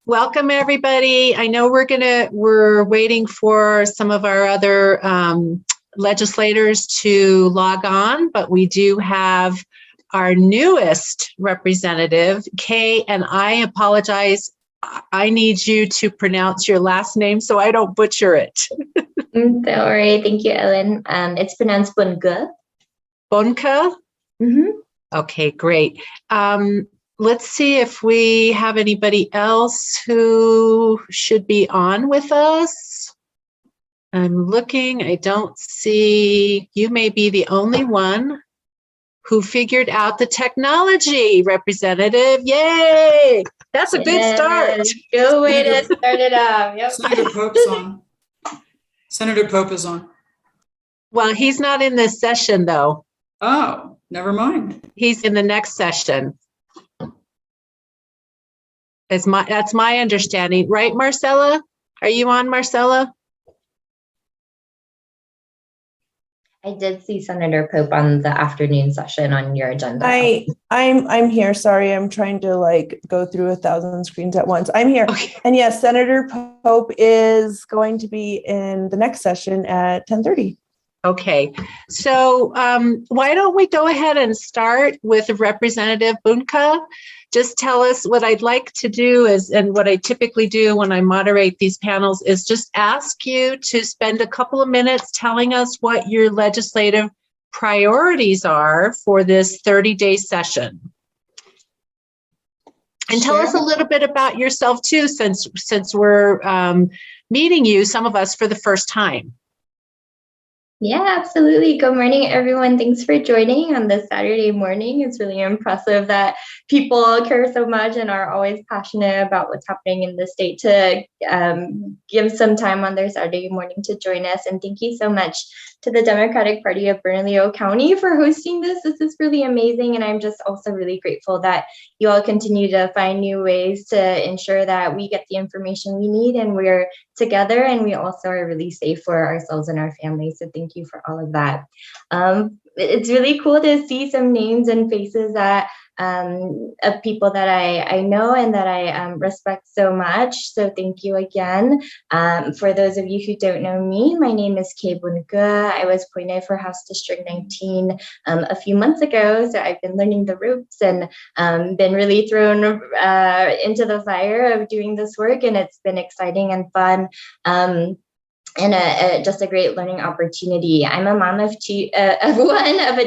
Welcome, everybody. I know we're waiting for some of our other legislators to log on, but we do have our newest representative, Kay, and I apologize. I need you to pronounce your last name so I don't butcher it. Don't worry. Thank you, Ellen. It's pronounced Bunga. Bonka? Mm-hmm. Okay, great. Let's see if we have anybody else who should be on with us. I'm looking, I don't see, you may be the only one who figured out the technology, representative. Yay! That's a good start. Good way to start it off. Yep. Senator Pope's on. Senator Pope is on. Well, he's not in this session though. Oh, never mind. He's in the next session. That's my understanding, right, Marcella? Are you on, Marcella? I did see Senator Pope on the afternoon session on your agenda. I'm here. Sorry, I'm trying to go through 1,000 screens at once. I'm here. Okay. And yes, Senator Pope is going to be in the next session at 10:30. Okay, so why don't we go ahead and start with Representative Bunka? Just tell us what I'd like to do is, and what I typically do when I moderate these panels is just ask you to spend a couple of minutes telling us what your legislative priorities are for this 30-day session. And tell us a little bit about yourself too, since we're meeting you, some of us, for the first time. Yeah, absolutely. Good morning, everyone. Thanks for joining on this Saturday morning. It's really impressive that people care so much and are always passionate about what's happening in the state to give some time on their Saturday morning to join us. And thank you so much to the Democratic Party of Bernalillo County for hosting this. This is really amazing. And I'm just also really grateful that you all continue to find new ways to ensure that we get the information we need and we're together, and we also are really safe for ourselves and our families. So thank you for all of that. It's really cool to see some names and faces that of people that I know and that I respect so much. So thank you again. For those of you who don't know me, my name is Kay Bunga. I was appointed for House District 19 a few months ago. So I've been learning the ropes and been really thrown into the fire of doing this work. And it's been exciting and fun. And just a great learning opportunity. I'm a mom of a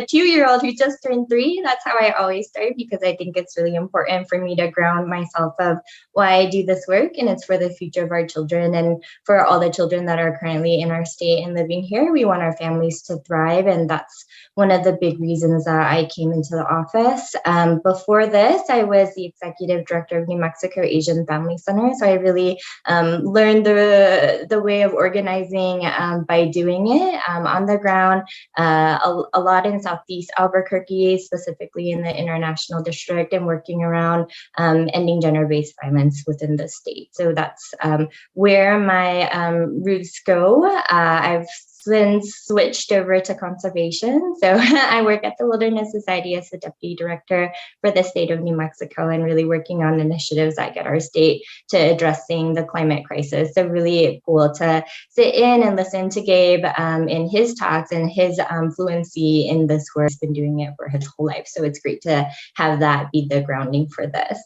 2-year-old who just turned 3. That's how I always start, because I think it's really important for me to ground myself of why I do this work, and it's for the future of our children and for all the children that are currently in our state and living here. We want our families to thrive, and that's one of the big reasons that I came into the office. Before this, I was the executive director of New Mexico Asian Family Center, so I really learned the way of organizing by doing it on the ground, a lot in Southeast Albuquerque, specifically in the International District, and working around ending gender-based violence within the state. So that's where my roots go. I've since switched over to conservation. So I work at the Wilderness Society as the deputy director for the state of New Mexico, and really working on initiatives that get our state to addressing the climate crisis. So really cool to sit in and listen to Gabe in his talks and his fluency in this work. He's been doing it for his whole life. So it's great to have that be the grounding for this.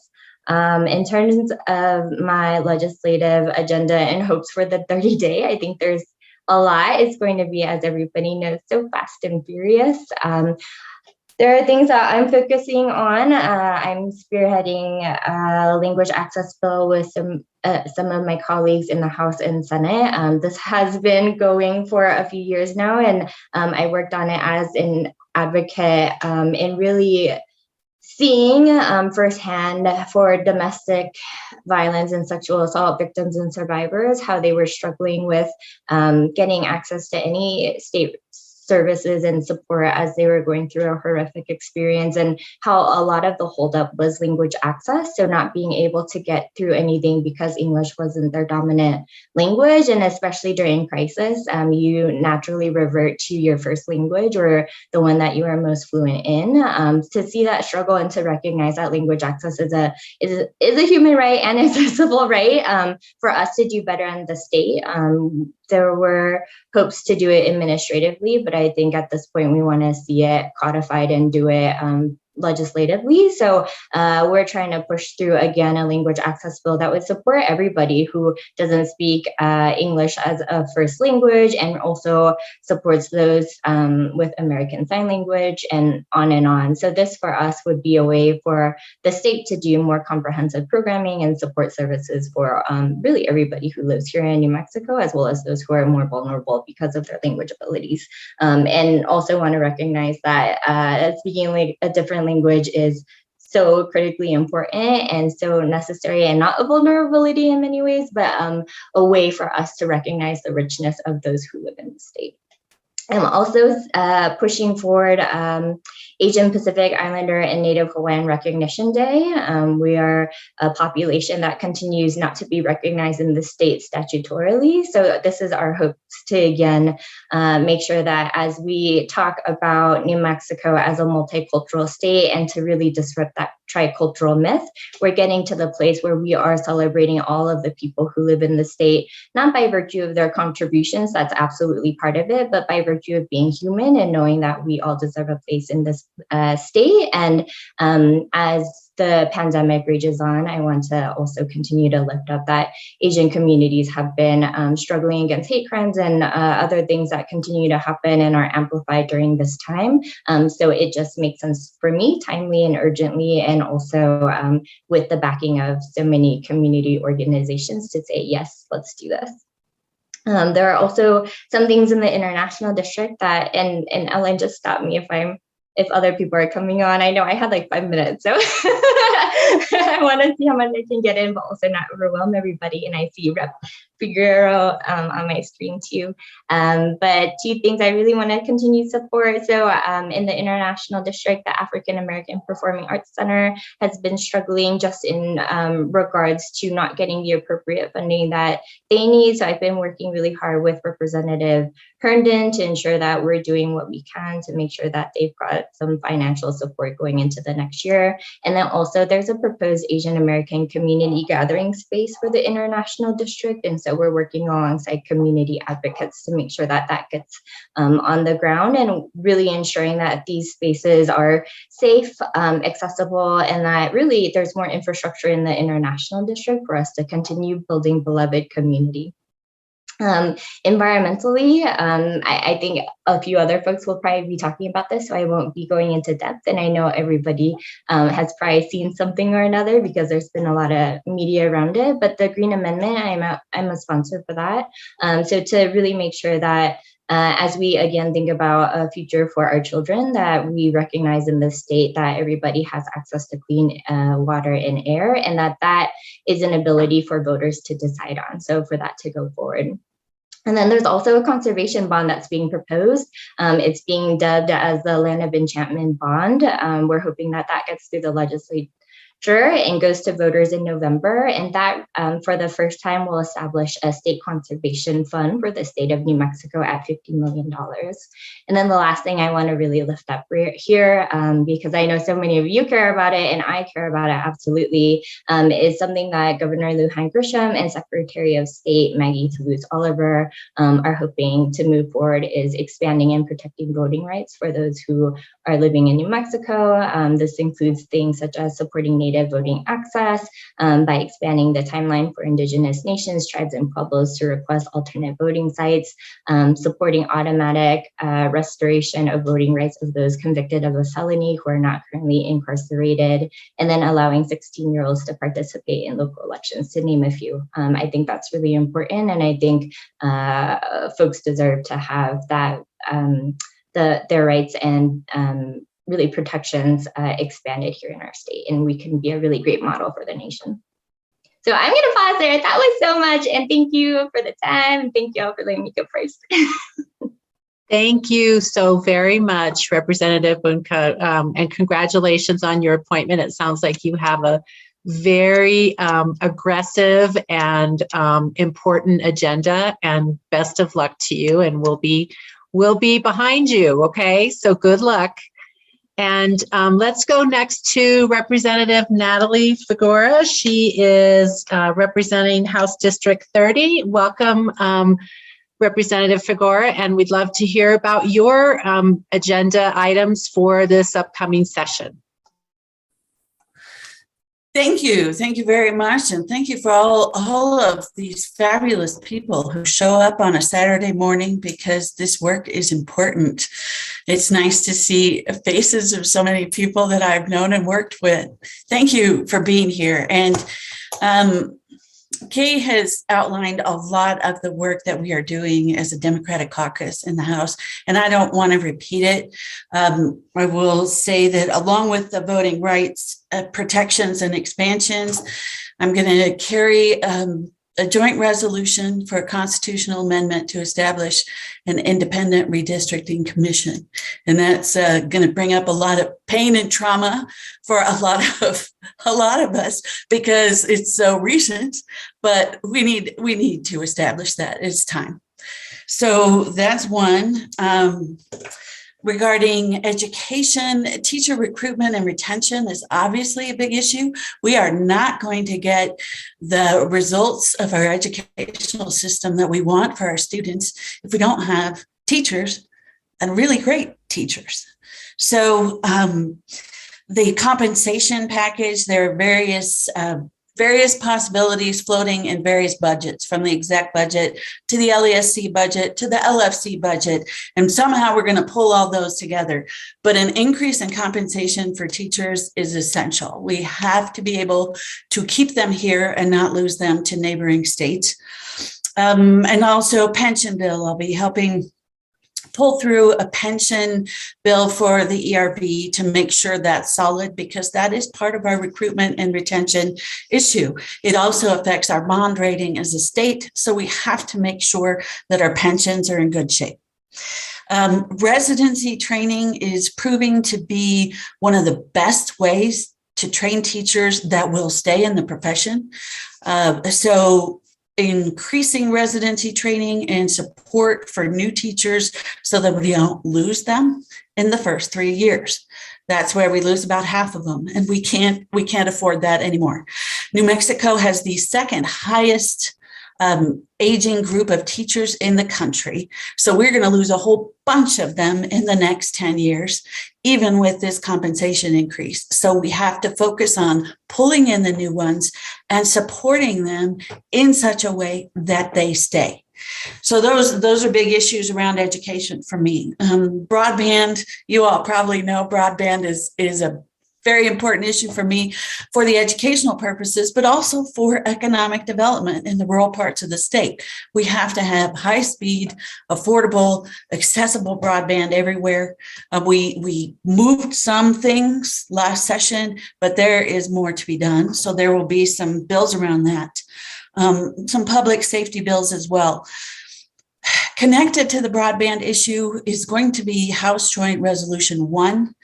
In terms of my legislative agenda and hopes for the 30-day, I think there's a lot. It's going to be, as everybody knows, so fast and furious. There are things that I'm focusing on. I'm spearheading a language access bill with some of my colleagues in the House and Senate. This has been going for a few years now, and I worked on it as an advocate in really seeing firsthand for domestic violence and sexual assault victims and survivors, how they were struggling with getting access to any state services and support as they were going through a horrific experience, and how a lot of the holdup was language access. So not being able to get through anything because English wasn't their dominant language. And especially during crisis, you naturally revert to your first language or the one that you are most fluent in. To see that struggle and to recognize that language access is a human right and it's a civil right, for us to do better in the state. There were hopes to do it administratively, but I think at this point we want to see it codified and do it legislatively. So we're trying to push through, again, a language access bill that would support everybody who doesn't speak English as a first language, and also supports those with American Sign Language, and on and on. So this for us would be a way for the state to do more comprehensive programming and support services for really everybody who lives here in New Mexico, as well as those who are more vulnerable because of their language abilities. And also want to recognize that speaking a different language is so critically important and so necessary, and not a vulnerability in many ways, but a way for us to recognize the richness of those who live in the state. I'm also pushing forward Asian Pacific Islander and Native Hawaiian Recognition Day. We are a population that continues not to be recognized in the state statutorily. So this is our hopes to, again, make sure that as we talk about New Mexico as a multicultural state and to really disrupt that tricultural myth, we're getting to the place where we are celebrating all of the people who live in the state, not by virtue of their contributions, that's absolutely part of it, but by virtue of being human and knowing that we all deserve a place in this state. And as the pandemic rages on, I want to also continue to lift up that Asian communities have been struggling against hate crimes and other things that continue to happen and are amplified during this time. So it just makes sense for me, timely and urgently, and also with the backing of so many community organizations to say, yes, let's do this. There are also some things in the international district that, and Ellen, just stop me if other people are coming on. I know I had like 5 minutes, so I want to see how much I can get in, but also not overwhelm everybody. And I see Rep Figueroa on my screen too. But two things I really want to continue support. So in the international district, the African American Performing Arts Center has been struggling just in regards to not getting the appropriate funding that they need. So I've been working really hard with Representative Herndon to ensure that we're doing what we can to make sure that they've got some financial support going into the next year. And then also there's a proposed Asian American community gathering space for the international district. And so we're working alongside community advocates to make sure that that gets on the ground, and really ensuring that these spaces are safe, accessible, and that really there's more infrastructure in the international district for us to continue building beloved community. Environmentally, I think a few other folks will probably be talking about this, so I won't be going into depth. And I know everybody has probably seen something or another because there's been a lot of media around it. But the Green Amendment, I'm a sponsor for that. So to really make sure that as we again think about a future for our children, that we recognize in this state that everybody has access to clean water and air, and that is an ability for voters to decide on. So for that to go forward. And then there's also a conservation bond that's being proposed. It's being dubbed as the Land of Enchantment Bond. We're hoping that that gets through the legislature and goes to voters in November. And that, for the first time, will establish a state conservation fund for the state of New Mexico at $50 million. And then the last thing I want to really lift up here, because I know so many of you care about it and I care about it absolutely, is something that Governor Lujan Grisham and Secretary of State Maggie Toulouse-Oliver are hoping to move forward, is expanding and protecting voting rights for those who are living in New Mexico. This includes things such as supporting Native voting access by expanding the timeline for Indigenous nations, tribes, and pueblos to request alternate voting sites, supporting automatic restoration of voting rights of those convicted of a felony who are not currently incarcerated, and then allowing 16-year-olds to participate in local elections, to name a few. I think that's really important, and I think folks deserve to have that their rights and really protections expanded here in our state, and we can be a really great model for the nation. So I'm going to pause there. That was so much, and thank you for the time. Thank you all for letting me go first. Thank you so very much, Representative Bunka, and congratulations on your appointment. It sounds like you have a very aggressive and important agenda, and best of luck to you, and we'll be behind you, okay? So good luck. And let's go next to Representative Natalie Figueroa. She is representing House District 30. Welcome, Representative Figueroa, and we'd love to hear about your agenda items for this upcoming session. Thank you. Thank you very much. And thank you for all of these fabulous people who show up on a Saturday morning, because this work is important. It's nice to see faces of so many people that I've known and worked with. Thank you for being here. And Kay has outlined a lot of the work that we are doing as a Democratic caucus in the House, and I don't want to repeat it. I will say that along with the voting rights protections and expansions, I'm going to carry a joint resolution for a constitutional amendment to establish an independent redistricting commission. And that's going to bring up a lot of pain and trauma for a lot of us, because it's so recent, but we need to establish that. It's time. So that's one. Regarding education, teacher recruitment and retention is obviously a big issue. We are not going to get the results of our educational system that we want for our students if we don't have teachers and really great teachers. So the compensation package, there are various possibilities floating in various budgets, from the exec budget to the LESC budget to the LFC budget. And somehow we're going to pull all those together. But an increase in compensation for teachers is essential. We have to be able to keep them here and not lose them to neighboring states. And also pension bill, I'll be helping pull through a pension bill for the ERB to make sure that's solid, because that is part of our recruitment and retention issue. It also affects our bond rating as a state, so we have to make sure that our pensions are in good shape. Residency training is proving to be one of the best ways to train teachers that will stay in the profession. So increasing residency training and support for new teachers so that we don't lose them in the first 3 years. That's where we lose about half of them, and we can't afford that anymore. New Mexico has the second highest aging group of teachers in the country. So we're going to lose a whole bunch of them in the next 10 years, even with this compensation increase. So we have to focus on pulling in the new ones and supporting them in such a way that they stay. So those are big issues around education for me. Broadband, you all probably know broadband is a very important issue for me for the educational purposes, but also for economic development in the rural parts of the state. We have to have high speed, affordable, accessible broadband everywhere. We moved some things last session, but there is more to be done. So there will be some bills around that, some public safety bills as well. Connected to the broadband issue is going to be House Joint Resolution 1.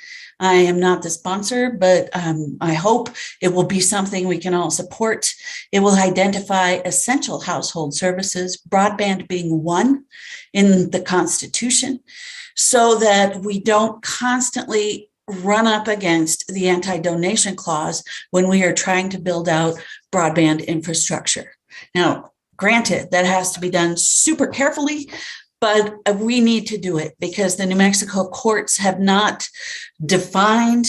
I am not the sponsor, but I hope it will be something we can all support. It will identify essential household services, broadband being one in the Constitution, so that we don't constantly run up against the anti-donation clause when we are trying to build out broadband infrastructure. Now, granted, that has to be done super carefully, but we need to do it because the New Mexico courts have not defined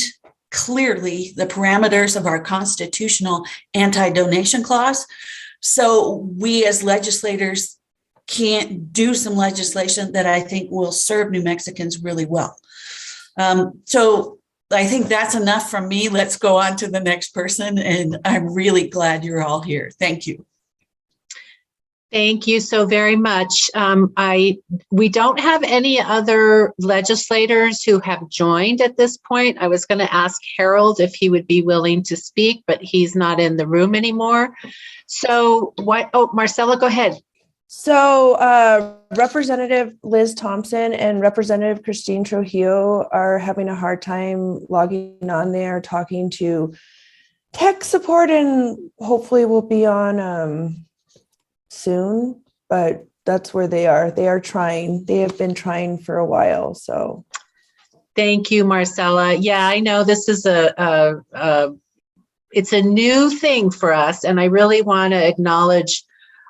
clearly the parameters of our constitutional anti-donation clause. So we as legislators can't do some legislation that I think will serve New Mexicans really well. So I think that's enough from me. Let's go on to the next person. And I'm really glad you're all here. Thank you. Thank you so very much. We don't have any other legislators who have joined at this point. I was going to ask Harold if he would be willing to speak, but he's not in the room anymore. So what? Oh, Marcella, go ahead. So Representative Liz Thompson and Representative Christine Trujillo are having a hard time logging on there, talking to tech support, and hopefully we'll be on soon, but that's where they are. They are trying. They have been trying for a while, so. Thank you, Marcella. Yeah, I know this is it's a new thing for us, and I really want to acknowledge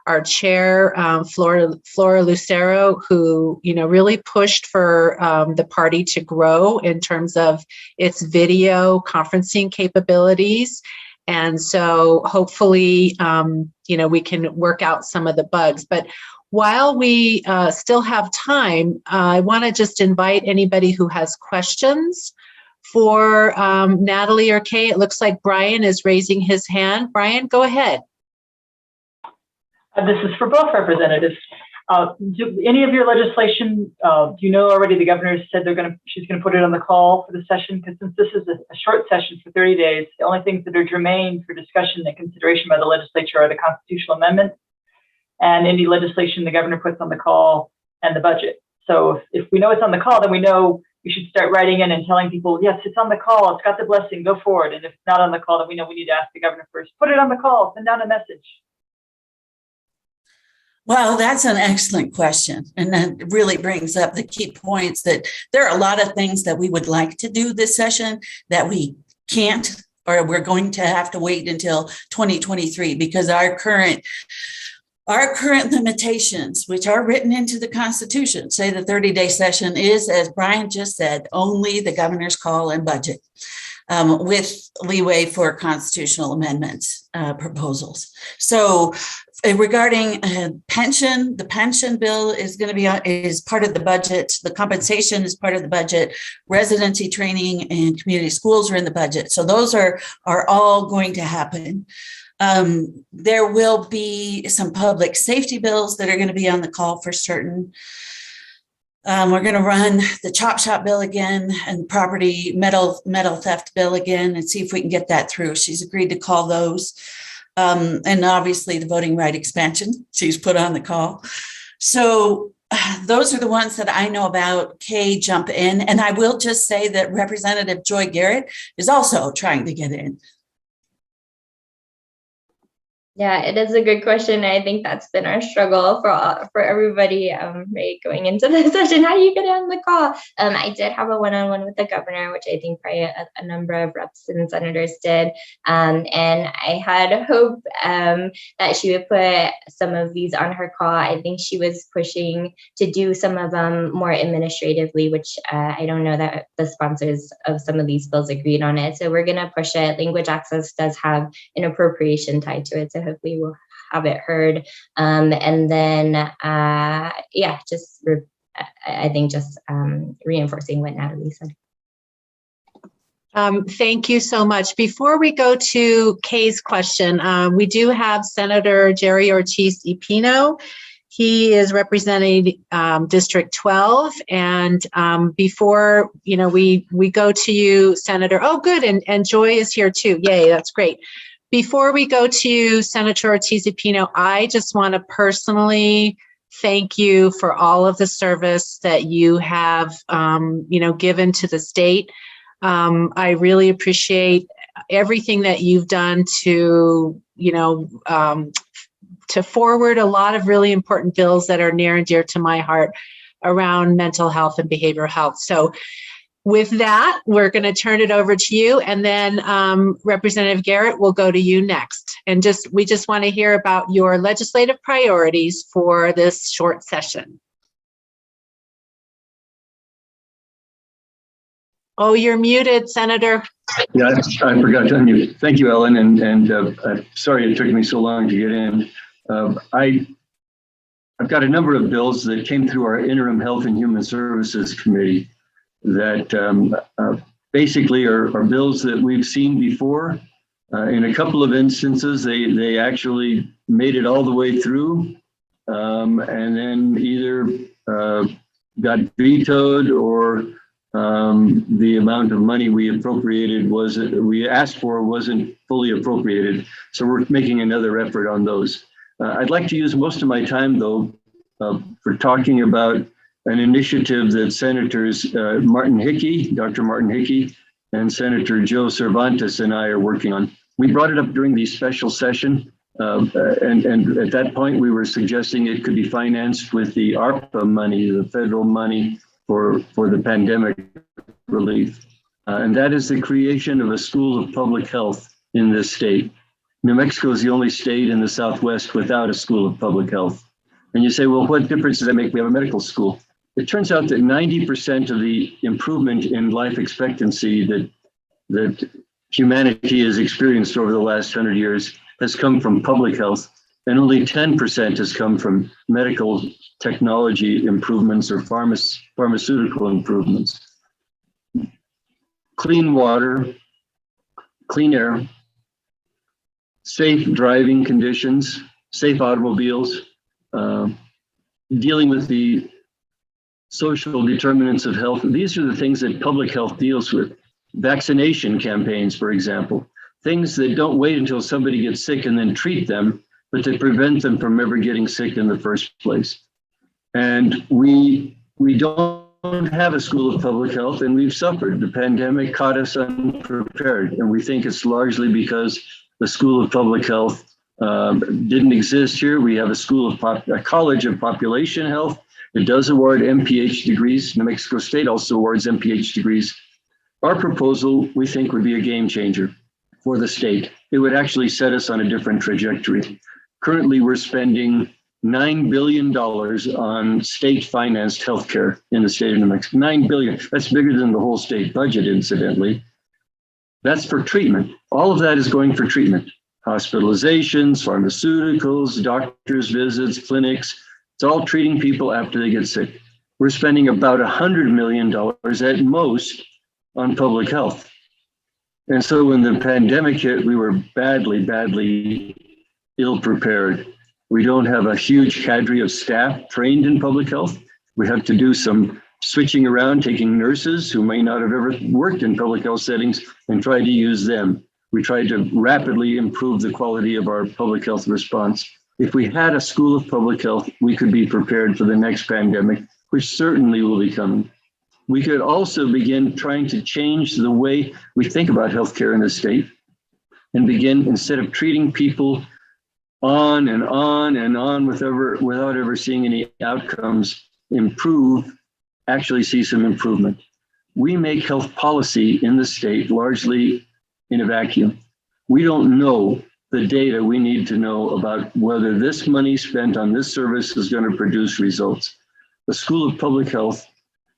our chair, Flora Lucero, who really pushed for the party to grow in terms of its video conferencing capabilities. And so hopefully, we can work out some of the bugs. But while we still have time, I want to just invite anybody who has questions for Natalie or Kay. It looks like Brian is raising his hand. Brian, go ahead. This is for both representatives. Do any of your legislation, do you know already the governor said she's going to put it on the call for the session? Because since this is a short session for 30 days, the only things that are germane for discussion and consideration by the legislature are the constitutional amendments and any legislation the governor puts on the call and the budget. So if we know it's on the call, then we know we should start writing in and telling people, yes, it's on the call, it's got the blessing, go forward. And if it's not on the call, then we know we need to ask the governor first, put it on the call, send down a message. Well, that's an excellent question. And that really brings up the key points that there are a lot of things that we would like to do this session that we can't, or we're going to have to wait until 2023 because our current limitations, which are written into the Constitution, say the 30-day session is, as Brian just said, only the governor's call and budget, with leeway for constitutional amendments proposals. So regarding pension, the pension bill is going to be is part of the budget. The compensation is part of the budget. Residency training and community schools are in the budget. So those are all going to happen. There will be some public safety bills that are going to be on the call for certain. We're going to run the chop shop bill again and property metal theft bill again and see if we can get that through. She's agreed to call those. And obviously the voting right expansion, she's put on the call. So those are the ones that I know about. Kay, jump in. And I will just say that Representative Joy Garrett is also trying to get in. Yeah, it is a good question. I think that's been our struggle for everybody, right, going into the session. How do you get on the call? I did have a one-on-one with the governor, which I think probably a number of reps and senators did. And I had hope that she would put some of these on her call. I think she was pushing to do some of them more administratively, which I don't know that the sponsors of some of these bills agreed on it. So we're going to push it. Language access does have an appropriation tied to it. So hopefully we'll have it heard. And then, I think just reinforcing what Natalie said. Thank you so much. Before we go to Kay's question, we do have Senator Jerry Ortiz-Epino. He is representing District 12. And before, we go to you, Senator. Oh, good. And Joy is here too. Yay, that's great. Before we go to you, Senator Ortiz-Epino, I just want to personally thank you for all of the service that you have, given to the state. I really appreciate everything that you've done to, to forward a lot of really important bills that are near and dear to my heart around mental health and behavioral health. So with that, we're going to turn it over to you, and then Representative Garrett will go to you next. And we just want to hear about your legislative priorities for this short session. Oh, you're muted, Senator. Yeah, I forgot to unmute. Thank you, Ellen, and sorry it took me so long to get in. I've got a number of bills that came through our Interim Health and Human Services Committee that basically are bills that we've seen before. In a couple of instances, they actually made it all the way through, and then either got vetoed or the amount of money we asked for wasn't fully appropriated. So we're making another effort on those. I'd like to use most of my time, though, for talking about an initiative that Senators Martin Hickey, Dr. Martin Hickey, and Senator Joe Cervantes and I are working on. We brought it up during the special session, and at that point we were suggesting it could be financed with the ARPA money, the federal money for the pandemic relief. And that is the creation of a school of public health in this state. New Mexico is the only state in the Southwest without a school of public health. And you say, well, what difference does that make? We have a medical school. It turns out that 90% of the improvement in life expectancy that humanity has experienced over the last 100 years has come from public health, and only 10% has come from medical technology improvements or pharmaceutical improvements. Clean water, clean air, safe driving conditions, safe automobiles, dealing with the social determinants of health. These are the things that public health deals with. Vaccination campaigns, for example, things that don't wait until somebody gets sick and then treat them, but to prevent them from ever getting sick in the first place. And we don't have a school of public health, and we've suffered. The pandemic caught us unprepared, and we think it's largely because the School of Public Health didn't exist here. We have a College of Population Health. It does award MPH degrees. New Mexico State also awards MPH degrees. Our proposal, we think, would be a game changer for the state. It would actually set us on a different trajectory. Currently, we're spending $9 billion on state-financed healthcare in the state of New Mexico. $9 billion. That's bigger than the whole state budget, incidentally. That's for treatment. All of that is going for treatment. Hospitalizations, pharmaceuticals, doctor's visits, clinics. It's all treating people after they get sick. We're spending about $100 million at most on public health. And so when the pandemic hit, we were badly ill prepared. We don't have a huge cadre of staff trained in public health. We have to do some switching around, taking nurses who may not have ever worked in public health settings and try to use them. We tried to rapidly improve the quality of our public health response. If we had a school of public health, we could be prepared for the next pandemic, which certainly will be coming. We could also begin trying to change the way we think about healthcare in the state and begin, instead of treating people on and on and on without ever seeing any outcomes improve, actually see some improvement. We make health policy in the state largely in a vacuum. We don't know the data we need to know about whether this money spent on this service is going to produce results. The School of Public Health,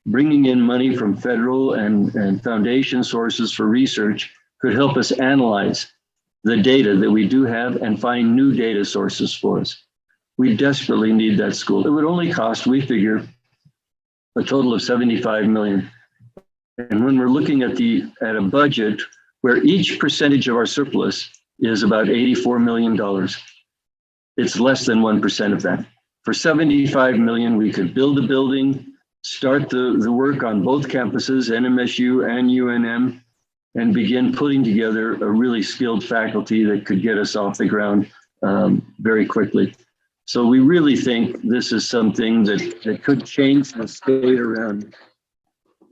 bringing in money from federal and foundation sources for research, could help us analyze the data that we do have and find new data sources for us. We desperately need that school. It would only cost, we figure, a total of $75 million. And when we're looking at a budget where each percentage of our surplus is about $84 million, it's less than 1% of that. For $75 million, we could build a building, start the work on both campuses, NMSU and UNM, and begin putting together a really skilled faculty that could get us off the ground very quickly. So we really think this is something that could change the state around.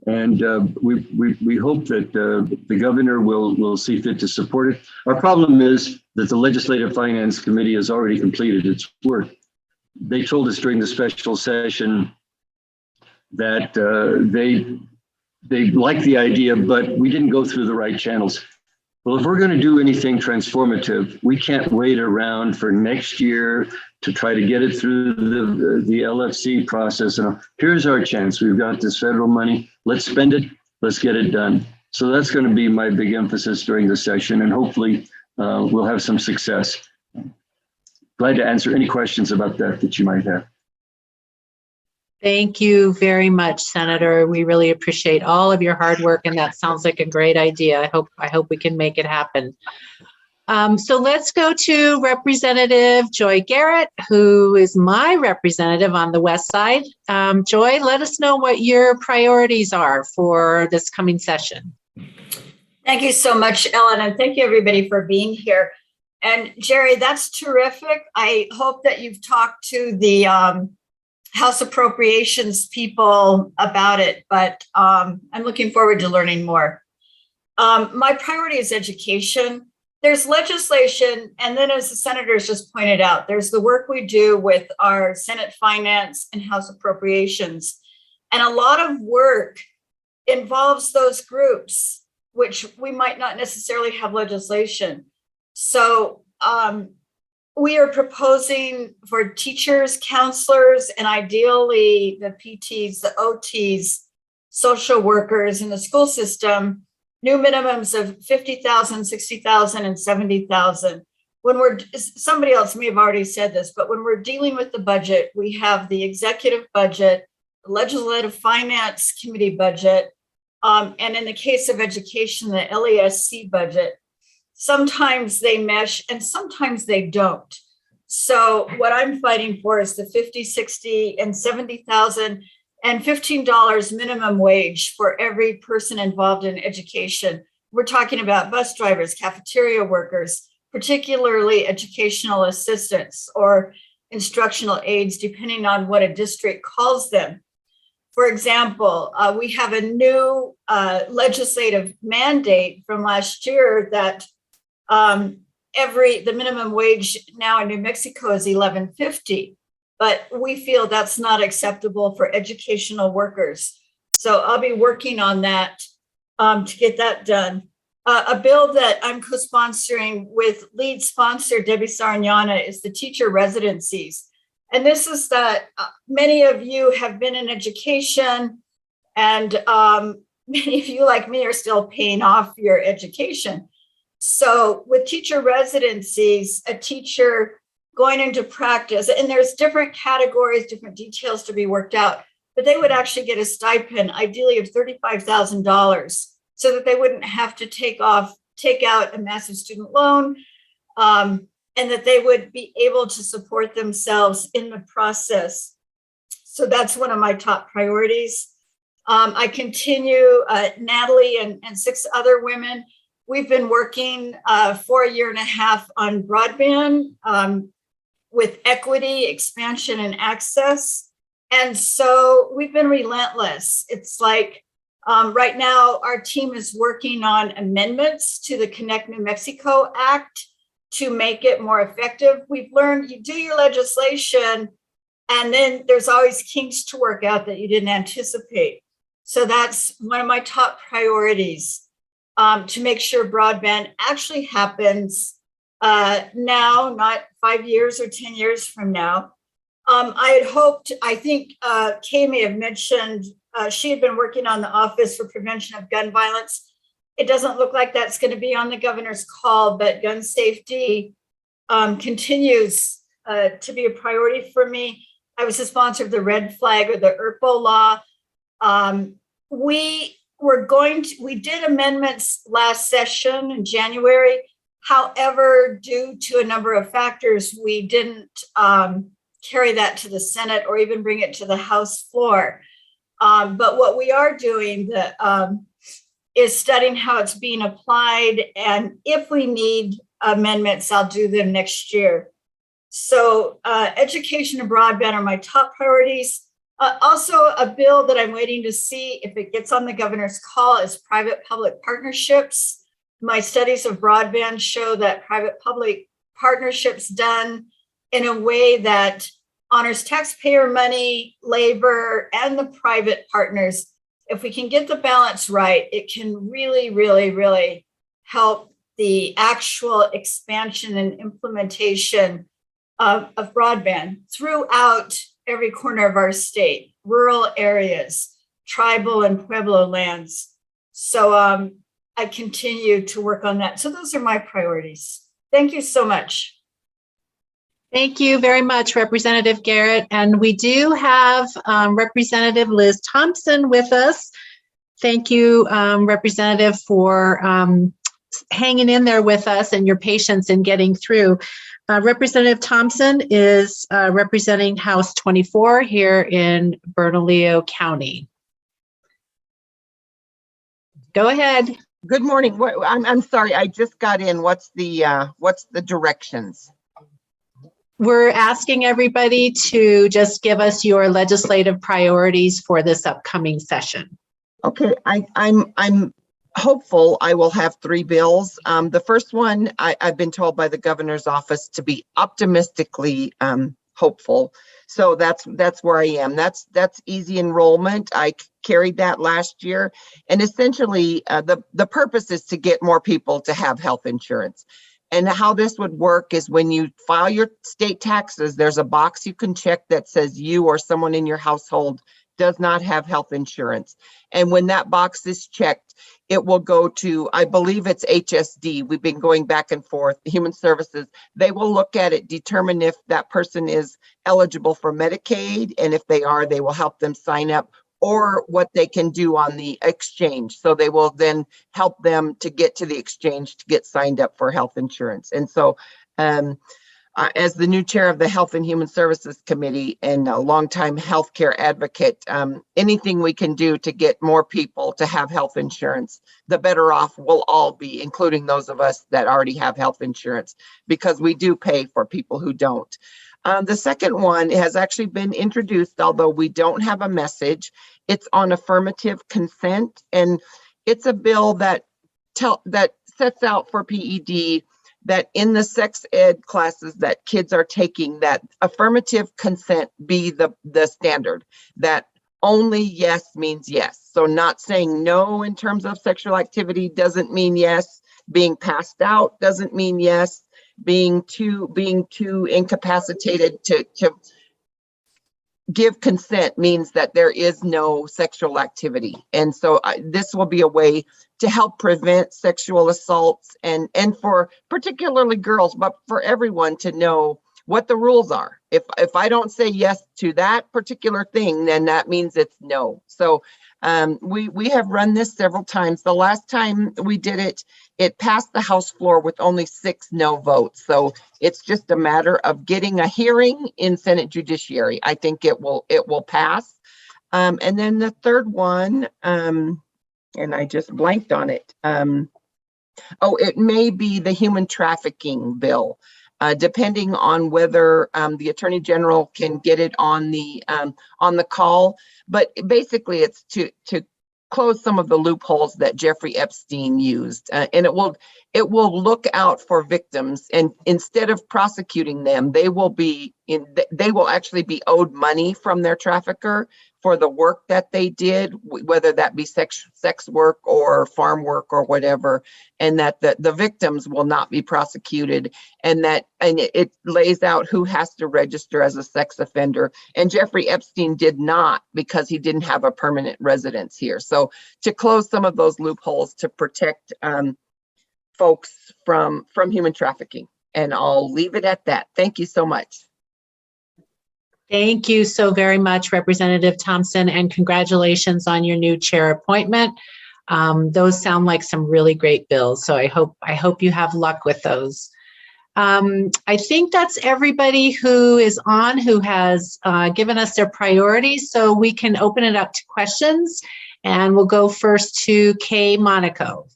And we hope that the governor will see fit to support it. Our problem is that the Legislative Finance Committee has already completed its work. They told us during the special session that they like the idea, but we didn't go through the right channels. Well, if we're going to do anything transformative, we can't wait around for next year to try to get it through the LFC process. And here's our chance. We've got this federal money. Let's spend it. Let's get it done. So that's going to be my big emphasis during the session, and hopefully we'll have some success. Glad to answer any questions about that you might have. Thank you very much, Senator. We really appreciate all of your hard work, and that sounds like a great idea. I hope we can make it happen. So let's go to Representative Joy Garrett, who is my representative on the West Side. Joy, let us know what your priorities are for this coming session. Thank you so much, Ellen, and thank you everybody for being here. And Jerry, that's terrific. I hope that you've talked to the House Appropriations people about it, but I'm looking forward to learning more. My priority is education. There's legislation, and then as the senators just pointed out, there's the work we do with our Senate Finance and House Appropriations. And a lot of work involves those groups, which we might not necessarily have legislation. So we are proposing for teachers, counselors, and ideally the PTs, the OTs, social workers in the school system, new minimums of 50,000, 60,000, and 70,000. When somebody else may have already said this, but when we're dealing with the budget, we have the executive budget, the legislative finance committee budget, and in the case of education, the LESC budget. Sometimes they mesh and sometimes they don't. So what I'm fighting for is the 50, 60, and 70,000 and $15 minimum wage for every person involved in education. We're talking about bus drivers, cafeteria workers, particularly educational assistants or instructional aides, depending on what a district calls them. For example, we have a new legislative mandate from last year that the minimum wage now in New Mexico is $11.50, but we feel that's not acceptable for educational workers. So I'll be working on that to get that done. A bill that I'm co-sponsoring with lead sponsor Debbie Sarignana is the teacher residencies. And this is that many of you have been in education, and many of you, like me, are still paying off your education. So with teacher residencies, a teacher going into practice, and there's different categories, different details to be worked out, but they would actually get a stipend, ideally of $35,000, so that they wouldn't have to take out a massive student loan, and that they would be able to support themselves in the process. So that's one of my top priorities. I continue, Natalie and 6 other women, we've been working for 1.5 years on broadband with equity, expansion, and access. And so we've been relentless. It's like right now our team is working on amendments to the Connect New Mexico Act to make it more effective. We've learned you do your legislation and then there's always kinks to work out that you didn't anticipate. So that's one of my top priorities, to make sure broadband actually happens now, not 5 years or 10 years from now. I had hoped, I think Kay may have mentioned, she had been working on the Office for Prevention of Gun Violence. It doesn't look like that's going to be on the governor's call, but gun safety continues to be a priority for me. I was a sponsor of the red flag or the ERPO law. We did amendments last session in January. However, due to a number of factors, we didn't carry that to the Senate or even bring it to the House floor. But what we are doing is studying how it's being applied. And if we need amendments, I'll do them next year. So education and broadband are my top priorities. Also, a bill that I'm waiting to see if it gets on the governor's call is private-public partnerships. My studies of broadband show that private-public partnerships done in a way that honors taxpayer money, labor, and the private partners. If we can get the balance right, it can really, really, really help the actual expansion and implementation of broadband throughout every corner of our state, rural areas, tribal and Pueblo lands. So I continue to work on that. So those are my priorities. Thank you so much. Thank you very much, Representative Garrett. And we do have Representative Liz Thompson with us. Thank you, Representative, for hanging in there with us and your patience in getting through. Representative Thompson is representing House 24 here in Bernalillo County. Go ahead. Good morning. I'm sorry, I just got in. What's the directions? We're asking everybody to just give us your legislative priorities for this upcoming session. Okay, I'm hopeful I will have 3 bills. The first one, I've been told by the governor's office to be optimistically hopeful. So that's where I am. That's easy enrollment. I carried that last year. And essentially, the purpose is to get more people to have health insurance. And how this would work is when you file your state taxes, there's a box you can check that says you or someone in your household does not have health insurance. And when that box is checked, it will go to, I believe it's HSD. We've been going back and forth, Human Services. They will look at it, determine if that person is eligible for Medicaid. And if they are, they will help them sign up, or what they can do on the exchange. So they will then help them to get to the exchange to get signed up for health insurance. And so as the new chair of the Health and Human Services Committee and a longtime healthcare advocate, anything we can do to get more people to have health insurance, the better off we'll all be, including those of us that already have health insurance, because we do pay for people who don't. The second one has actually been introduced, although we don't have a message. It's on affirmative consent, and it's a bill that sets out for PED that in the sex ed classes that kids are taking, that affirmative consent be the standard, that only yes means yes. So not saying no in terms of sexual activity doesn't mean yes. Being passed out doesn't mean yes. Being too incapacitated to give consent means that there is no sexual activity. And so this will be a way to help prevent sexual assaults and for particularly girls, but for everyone to know what the rules are. If I don't say yes to that particular thing, then that means it's no. So we have run this several times. The last time we did it, it passed the House floor with only 6 no votes. So it's just a matter of getting a hearing in Senate Judiciary. I think it will pass. And then the third one, and I just blanked on it. It may be the human trafficking bill. Depending on whether the Attorney General can get it on the call, but basically it's to close some of the loopholes that Jeffrey Epstein used, and it will look out for victims, and instead of prosecuting them, they will actually be owed money from their trafficker for the work that they did, whether that be sex work or farm work or whatever, and that the victims will not be prosecuted, and it lays out who has to register as a sex offender. And Jeffrey Epstein did not, because he didn't have a permanent residence here. So to close some of those loopholes to protect folks from human trafficking. And I'll leave it at that. Thank you so much. Thank you so very much, Representative Thompson, and congratulations on your new chair appointment. Those sound like some really great bills, so I hope you have luck with those. I think that's everybody who is on, who has given us their priorities, so we can open it up to questions, and we'll go first to Kay Monaco.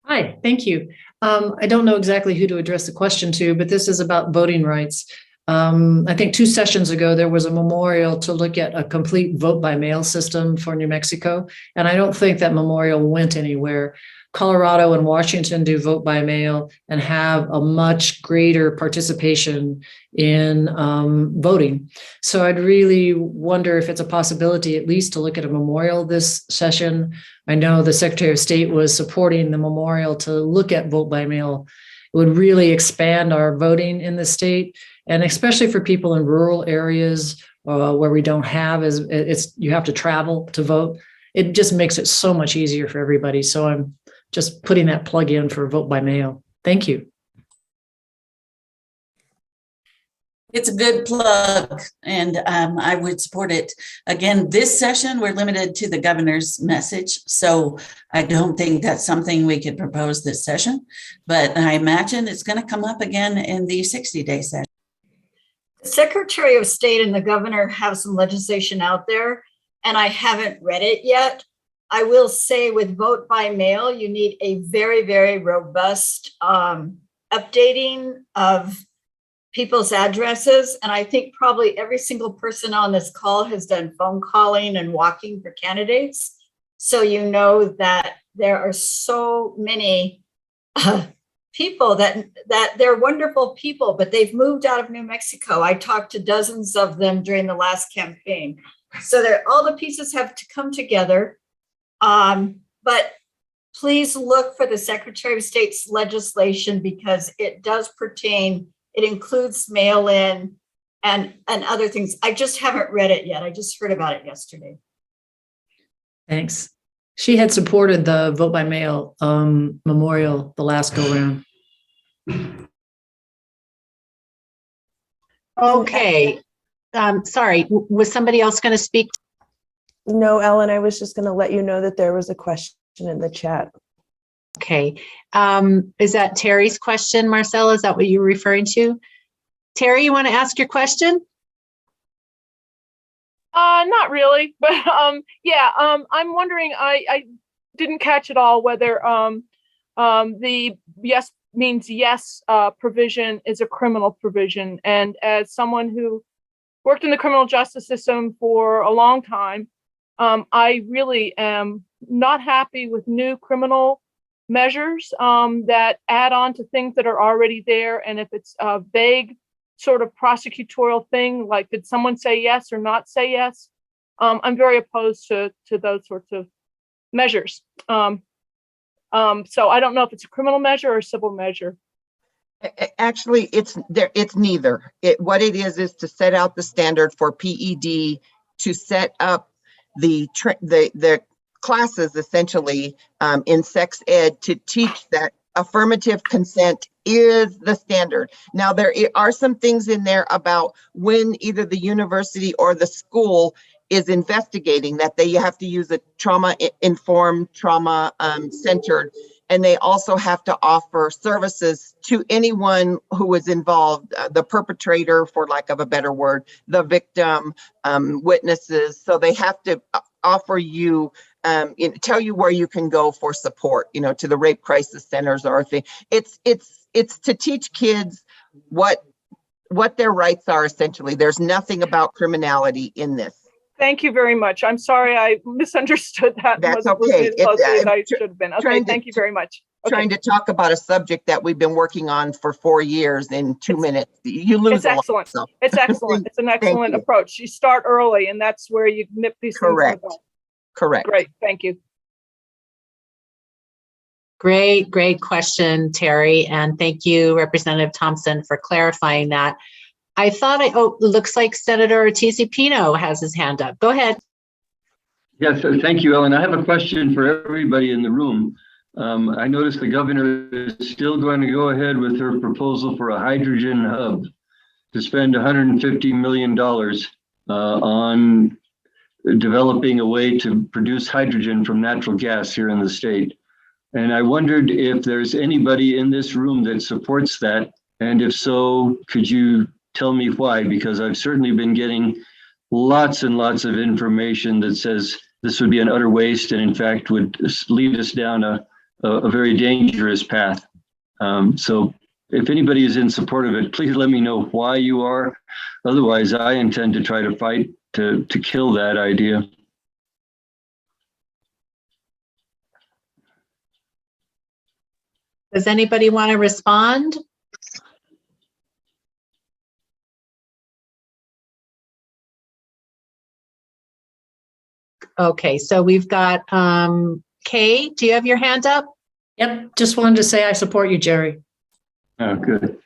Hi, thank you. I don't know exactly who to address the question to, but this is about voting rights. I think 2 sessions ago, there was a memorial to look at a complete vote by mail system for New Mexico. And I don't think that memorial went anywhere. Colorado and Washington do vote by mail and have a much greater participation in voting. So I'd really wonder if it's a possibility at least to look at a memorial this session. I know the Secretary of State was supporting the memorial to look at vote by mail. It would really expand our voting in the state. And especially for people in rural areas where we don't have you have to travel to vote. It just makes it so much easier for everybody. So I'm just putting that plug in for vote by mail. Thank you. It's a good plug, and I would support it. Again, this session, we're limited to the governor's message, so I don't think that's something we could propose this session, but I imagine it's going to come up again in the 60-day session. The Secretary of State and the governor have some legislation out there, and I haven't read it yet. I will say with vote by mail, you need a very, very robust updating of people's addresses. And I think probably every single person on this call has done phone calling and walking for candidates. So you know that there are so many people that they're wonderful people, but they've moved out of New Mexico. I talked to dozens of them during the last campaign. So all the pieces have to come together. But please look for the Secretary of State's legislation because it does pertain, it includes mail-in and other things. I just haven't read it yet. I just heard about it yesterday. Thanks. She had supported the vote by mail memorial the last go round. Okay. Sorry, was somebody else going to speak? No, Ellen, I was just going to let you know that there was a question in the chat. Okay. Is that Terry's question, Marcella? Is that what you're referring to? Terry, you want to ask your question? Not really, but yeah, I'm wondering, I didn't catch it all whether the yes means yes provision is a criminal provision. And as someone who worked in the criminal justice system for a long time, I really am not happy with new criminal measures that add on to things that are already there. And if it's a vague sort of prosecutorial thing, like did someone say yes or not say yes, I'm very opposed to those sorts of measures. So I don't know if it's a criminal measure or a civil measure. Actually, it's neither. What it is to set out the standard for PED, to set up the classes essentially in sex ed to teach that affirmative consent is the standard. Now, there are some things in there about when either the university or the school is investigating that they have to use a trauma-informed, trauma-centered, and they also have to offer services to anyone who is involved, the perpetrator, for lack of a better word, the victim, witnesses. So they have to offer you, tell you where you can go for support, to the rape crisis centers or thing. It's to teach kids what their rights are, essentially. There's nothing about criminality in this. Thank you very much. I'm sorry I misunderstood that. That's Wasn't listening okay. as closely as I should have been. Okay, thank you very much. Okay. Trying to talk about a subject that we've been working on for 4 years in 2 minutes. You lose It's a lot. excellent. So. It's excellent. It's an excellent approach. You start early, and that's where you nip these things in the bud. Correct. Great. Thank you. Great question, Terry. And thank you, Representative Thompson, for clarifying that. I thought, it looks like Senator Ortiz-Pino has his hand up. Go ahead. Yes, thank you, Ellen. I have a question for everybody in the room. I noticed the governor is still going to go ahead with her proposal for a hydrogen hub to spend $150 million on developing a way to produce hydrogen from natural gas here in the state. And I wondered if there's anybody in this room that supports that. And if so, could you tell me why? Because I've certainly been getting lots and lots of information that says this would be an utter waste and in fact would lead us down a very dangerous path. So if anybody is in support of it, please let me know why you are. Otherwise, I intend to try to fight to kill that idea. Does anybody want to respond? Okay, so we've got Kay, do you have your hand up? Yep, just wanted to say I support you, Jerry. Oh, good.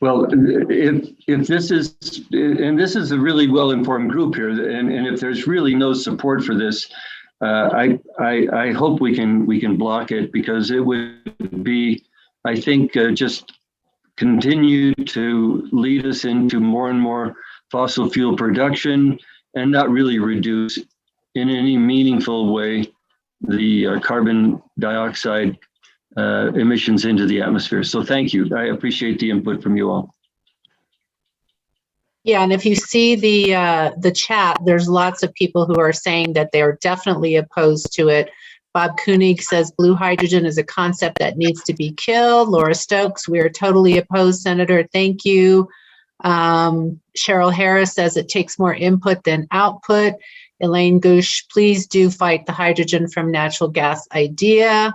Well, if this is, and this is a really well-informed group here, and if there's really no support for this, I hope we can block it, because it would be, I think, just continue to lead us into more and more fossil fuel production and not really reduce in any meaningful way the carbon dioxide emissions into the atmosphere. So thank you. I appreciate the input from you all. Yeah, and if you see the chat, there's lots of people who are saying that they are definitely opposed to it. Bob Koenig says blue hydrogen is a concept that needs to be killed. Laura Stokes, we are totally opposed, Senator. Thank you. Cheryl Harris says it takes more input than output. Elaine Goosh, please do fight the hydrogen from natural gas idea.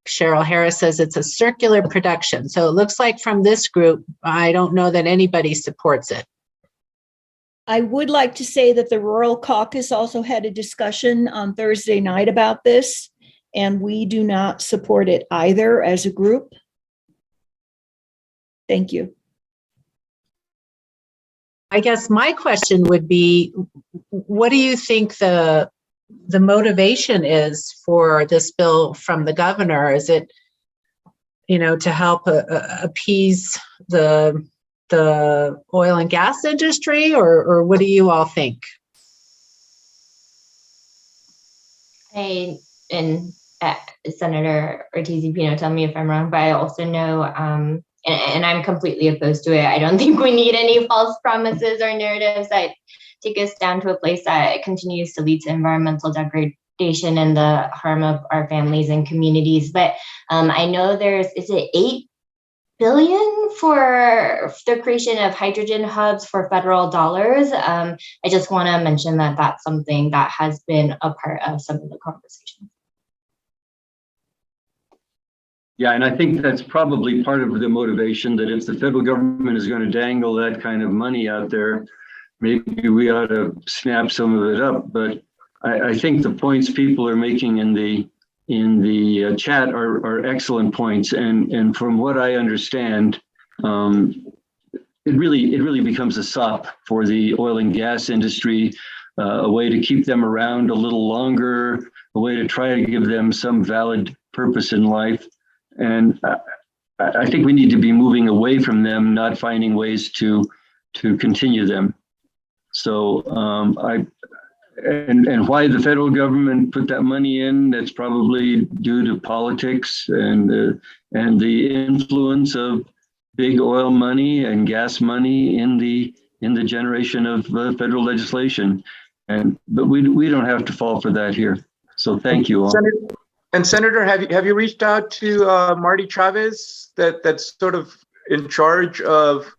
Cheryl Harris says it's a circular production. So it looks like from this group, I don't know that anybody supports it. I would like to say that the Rural Caucus also had a discussion on Thursday night about this, and we do not support it either as a group. Thank you. I guess my question would be, what do you think the motivation is for this bill from the governor? Is it, to help appease the oil and gas industry, or what do you all think? And Senator Ortiz-Pino, tell me if I'm wrong, but I also know, and I'm completely opposed to it. I don't think we need any false promises or narratives that take us down to a place that continues to lead to environmental degradation and the harm of our families and communities. But I know is it $8 billion for the creation of hydrogen hubs for federal dollars? I just want to mention that that's something that has been a part of some of the conversation. Yeah, and I think that's probably part of the motivation, that if the federal government is going to dangle that kind of money out there, maybe we ought to snap some of it up. But I think the points people are making in the chat are excellent points, and from what I understand, it really becomes a sop for the oil and gas industry, a way to keep them around a little longer, a way to try to give them some valid purpose in life. And I think we need to be moving away from them, not finding ways to continue them. So and why the federal government put that money in, that's probably due to politics and the influence of big oil money and gas money in the generation of federal legislation. But we don't have to fall for that here. So thank you all. Senator, have you reached out to Marty Chavez, that's sort of in charge of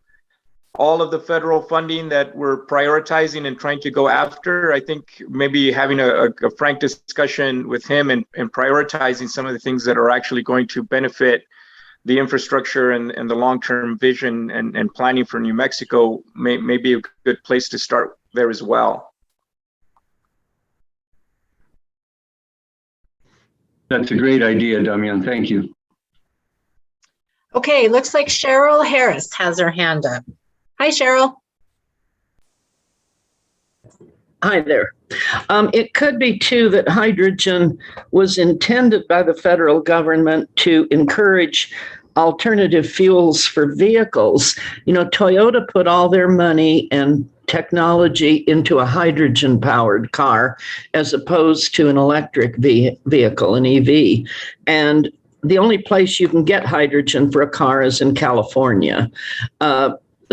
all of the federal funding that we're prioritizing and trying to go after? I think maybe having a frank discussion with him and prioritizing some of the things that are actually going to benefit the infrastructure and the long-term vision and planning for New Mexico may be a good place to start there as well. That's a great idea, Damian. Thank you. Okay, looks like Cheryl Harris has her hand up. Hi, Cheryl. Hi there. It could be, too, that hydrogen was intended by the federal government to encourage alternative fuels for vehicles. Toyota put all their money and technology into a hydrogen-powered car as opposed to an electric vehicle, an EV. And the only place you can get hydrogen for a car is in California.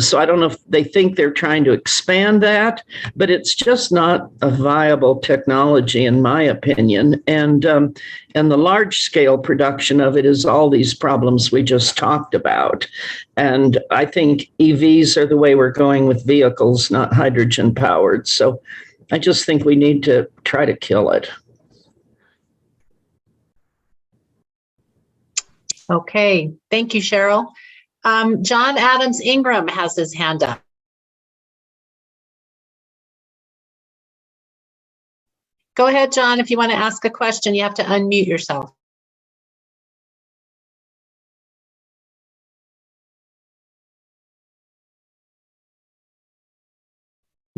So I don't know if they think they're trying to expand that, but it's just not a viable technology, in my opinion. And the large scale production of it is all these problems we just talked about. And I think EVs are the way we're going with vehicles, not hydrogen powered. So I just think we need to try to kill it. Okay, thank you, Cheryl. John Adams Ingram has his hand up. Go ahead, John. If you want to ask a question, you have to unmute yourself.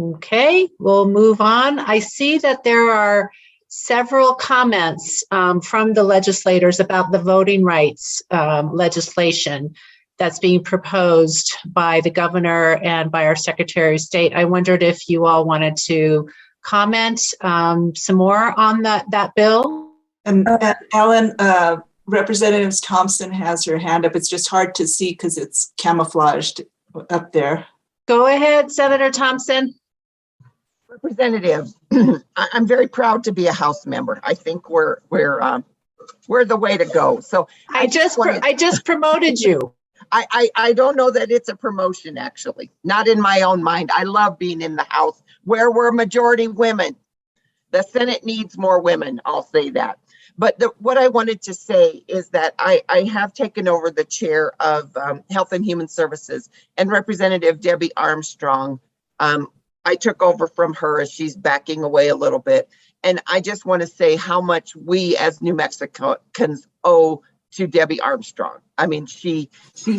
Okay, we'll move on. I see that there are several comments from the legislators about the voting rights legislation that's being proposed by the governor and by our Secretary of State. I wondered if you all wanted to comment some more on that bill. And Ellen, Representative Thompson has her hand up. It's just hard to see because it's camouflaged up there. Go ahead, Senator Thompson. Representative, I'm very proud to be a House member. I think we're the way to go. So I just promoted you. I don't know that it's a promotion, actually, not in my own mind. I love being in the House where we're majority women. The Senate needs more women, I'll say that. But what I wanted to say is that I have taken over the chair of Health and Human Services, and Representative Debbie Armstrong, I took over from her as she's backing away a little bit. And I just want to say how much we as New Mexicans owe to Debbie Armstrong. I mean, she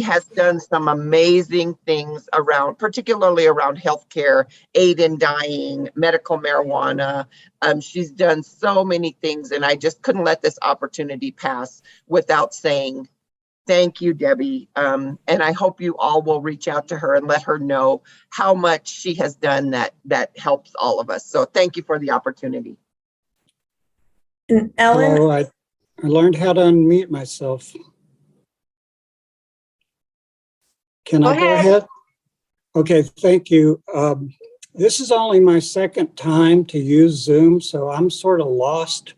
has done some amazing things around, particularly around healthcare, aid in dying, medical marijuana. She's done so many things, and I just couldn't let this opportunity pass without saying thank you, Debbie. And I hope you all will reach out to her and let her know how much she has done that helps all of us. So thank you for the opportunity. And Ellen, hello, I learned how to unmute myself. Can I go ahead? Okay, thank you. This is only my second time to use Zoom, so I'm sort of lost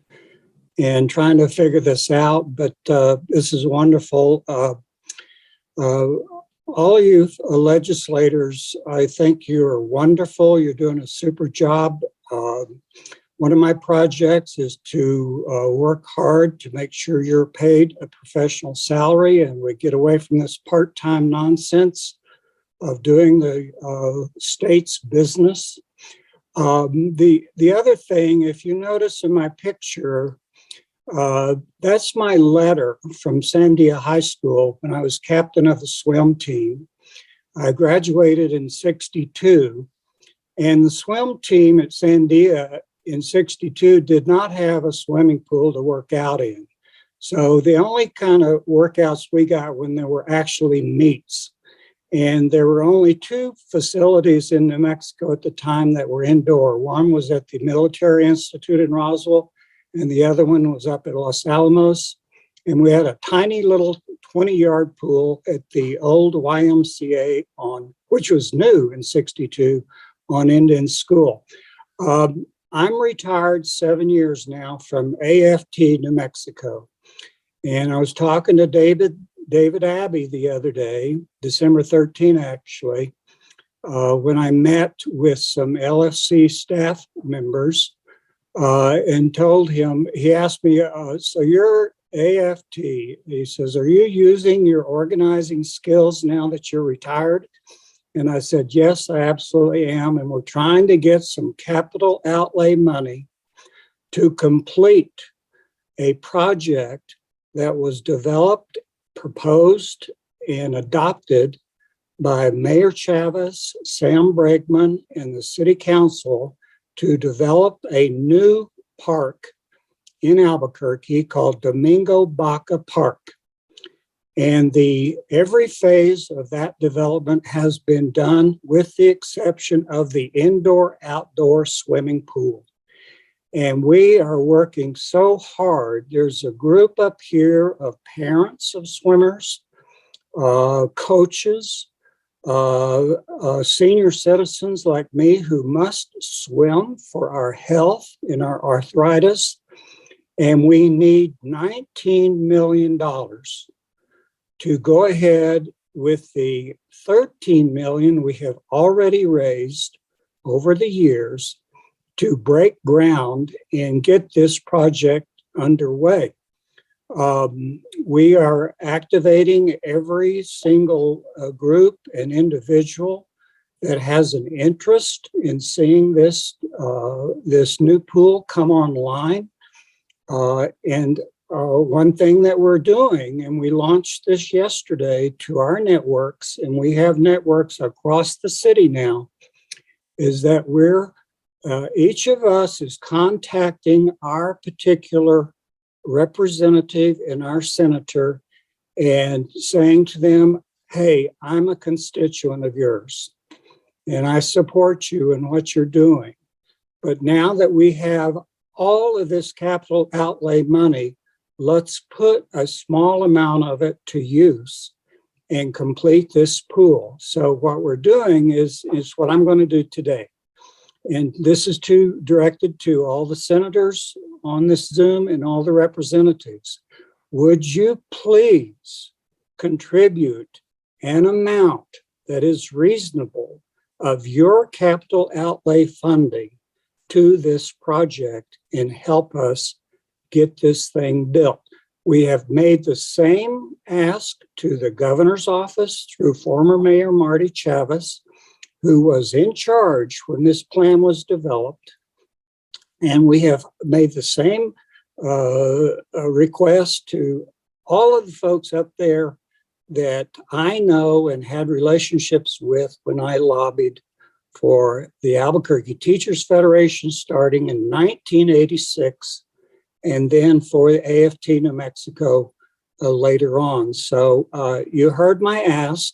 in trying to figure this out, but this is wonderful. All you legislators, I think you're wonderful. You're doing a super job. One of my projects is to work hard to make sure you're paid a professional salary and we get away from this part-time nonsense of doing the state's business. The other thing, if you notice in my picture, that's my letter from Sandia High School when I was captain of the swim team. I graduated in '62, and the swim team at Sandia in '62 did not have a swimming pool to work out in. So the only kind of workouts we got when there were actually meets. And there were only two facilities in New Mexico at the time that were indoor. One was at the Military Institute in Roswell, and the other one was up at Los Alamos. And we had a tiny little 20-yard pool at the old YMCA which was new in '62, on Indian School. I'm retired 7 years now from AFT, New Mexico. And I was talking to David Abbey the other day, December 13, actually, when I met with some LFC staff members and told him, he asked me, so you're AFT, he says, are you using your organizing skills now that you're retired? And I said, yes, I absolutely am. And we're trying to get some capital outlay money to complete a project that was developed, proposed, and adopted by Mayor Chavez, Sam Bregman, and the City Council to develop a new park in Albuquerque called Domingo Baca Park. And every phase of that development has been done with the exception of the indoor-outdoor swimming pool. And we are working so hard. There's a group up here of parents of swimmers, coaches, senior citizens like me who must swim for our health and our arthritis. And we need $19 million to go ahead with the $13 million we have already raised over the years to break ground and get this project underway. We are activating every single group and individual that has an interest in seeing this new pool come online. One thing that we're doing, and we launched this yesterday to our networks, and we have networks across the city now, is that each of us is contacting our particular representative and our senator and saying to them, hey, I'm a constituent of yours and I support you in what you're doing. But now that we have all of this capital outlay money, let's put a small amount of it to use and complete this pool. So what we're doing is what I'm going to do today. And this is directed to all the senators on this Zoom and all the representatives. Would you please contribute an amount that is reasonable of your capital outlay funding to this project and help us get this thing built? We have made the same ask to the governor's office through former Mayor Marty Chavez, who was in charge when this plan was developed. And we have made the same request to all of the folks up there that I know and had relationships with when I lobbied for the Albuquerque Teachers Federation starting in 1986, and then for the AFT New Mexico later on. So you heard my ask.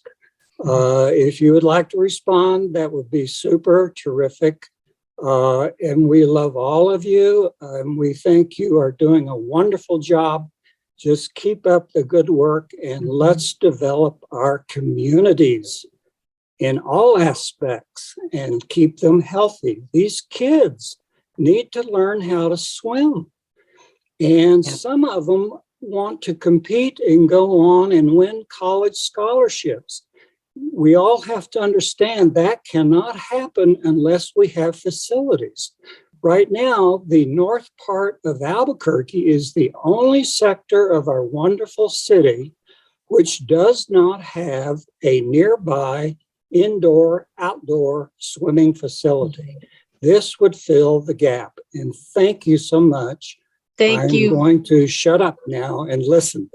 If you would like to respond, that would be super terrific. And we love all of you. And we think you are doing a wonderful job. Just keep up the good work and let's develop our communities in all aspects and keep them healthy. These kids need to learn how to swim. And some of them want to compete and go on and win college scholarships. We all have to understand that cannot happen unless we have facilities. Right now, the north part of Albuquerque is the only sector of our wonderful city which does not have a nearby indoor-outdoor swimming facility. This would fill the gap. And thank you so much. Thank you. I'm going to shut up now and listen.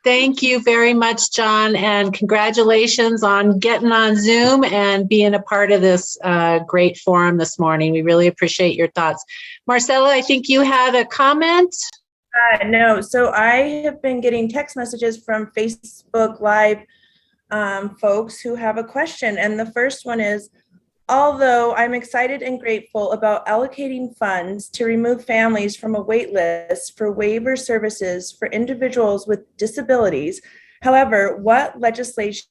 Thank you very much, John, and congratulations on getting on Zoom and being a part of this great forum this morning. We really appreciate your thoughts. Marcella, I think you had a comment? No, so I have been getting text messages from Facebook Live folks who have a question. And the first one is, although I'm excited and grateful about allocating funds to remove families from a wait list for waiver services for individuals with disabilities, however, what legislation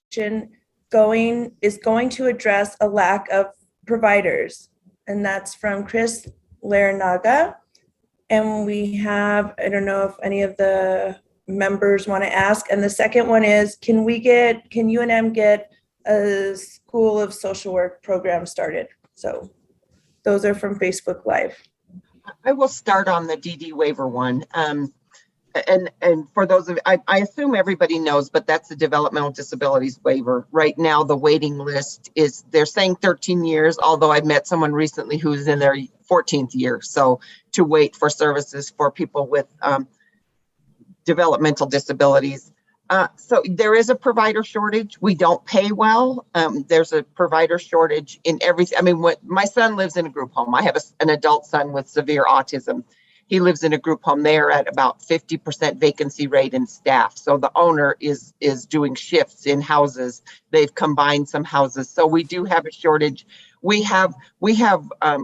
is going to address a lack of providers? And that's from Chris Larinaga. And we have, I don't know if any of the members want to ask. And the second one is, can UNM get a School of Social Work program started? So those are from Facebook Live. I will start on the DD waiver one. And for those of, I assume everybody knows, but that's the developmental disabilities waiver. Right now, the waiting list is, they're saying 13 years, although I met someone recently who's in their 14th year. So to wait for services for people with developmental disabilities. So there is a provider shortage. We don't pay well. There's a provider shortage in everything. I mean, my son lives in a group home. I have an adult son with severe autism. He lives in a group home. They're at about 50% vacancy rate in staff. So the owner is doing shifts in houses. They've combined some houses. So we do have a shortage. We have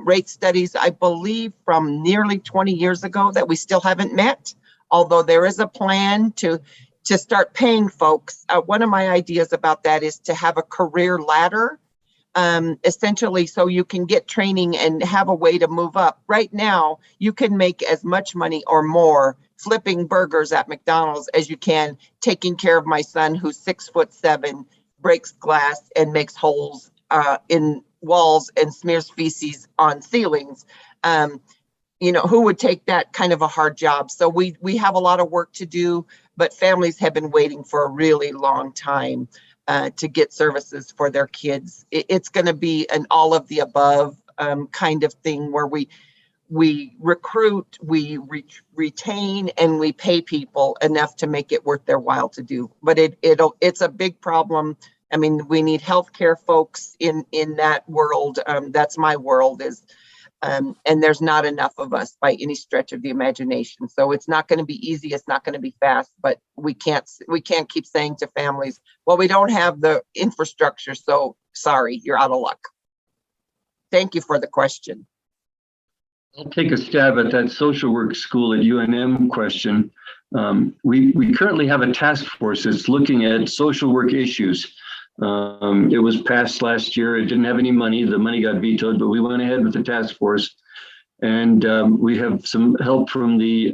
rate studies, I believe, from nearly 20 years ago that we still haven't met, although there is a plan to start paying folks. One of my ideas about that is to have a career ladder, essentially, so you can get training and have a way to move up. Right now, you can make as much money or more flipping burgers at McDonald's as you can taking care of my son, who's 6'7", breaks glass and makes holes in walls and smears feces on ceilings. Who would take that kind of a hard job? So we have a lot of work to do, but families have been waiting for a really long time to get services for their kids. It's going to be an all of the above kind of thing where we recruit, we retain, and we pay people enough to make it worth their while to do. But it's a big problem. I mean, we need healthcare folks in that world. That's my world is. And there's not enough of us by any stretch of the imagination. So it's not going to be easy. It's not going to be fast, but we can't keep saying to families, well, we don't have the infrastructure. So sorry, you're out of luck. Thank you for the question. I'll take a stab at that social work school at UNM question. We currently have a task force that's looking at social work issues. It was passed last year. It didn't have any money. The money got vetoed, but we went ahead with the task force. And we have some help from the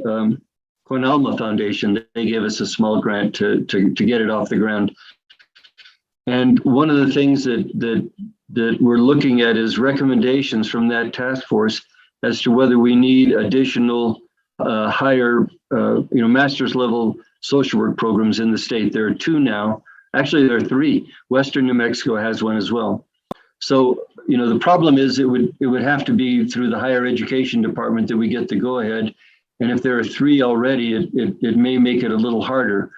Quinalma Foundation. They gave us a small grant to get it off the ground. And one of the things that we're looking at is recommendations from that task force as to whether we need additional higher, master's level social work programs in the state. There are 2 now. Actually, there are 3. Western New Mexico has one as well. So, the problem is it would have to be through the higher education department that we get the go ahead. And if there are 3 already, it may make it a little harder.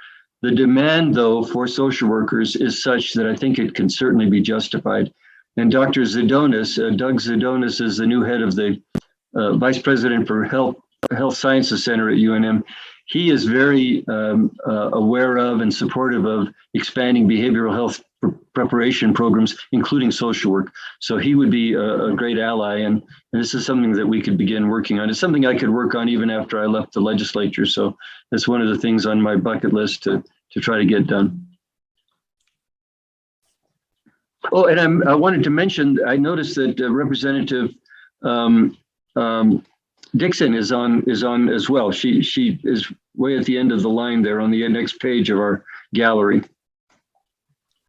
The demand, though, for social workers is such that I think it can certainly be justified. And Dr. Zedonis, Doug Zedonis, is the new head of the Vice President for Health Sciences Center at UNM. He is very aware of and supportive of expanding behavioral health preparation programs, including social work. So he would be a great ally. And this is something that we could begin working on. It's something I could work on even after I left the legislature. So that's one of the things on my bucket list to try to get done. Oh, and I wanted to mention, I noticed that Representative Dixon is on as well. She is way at the end of the line there on the next page of our gallery.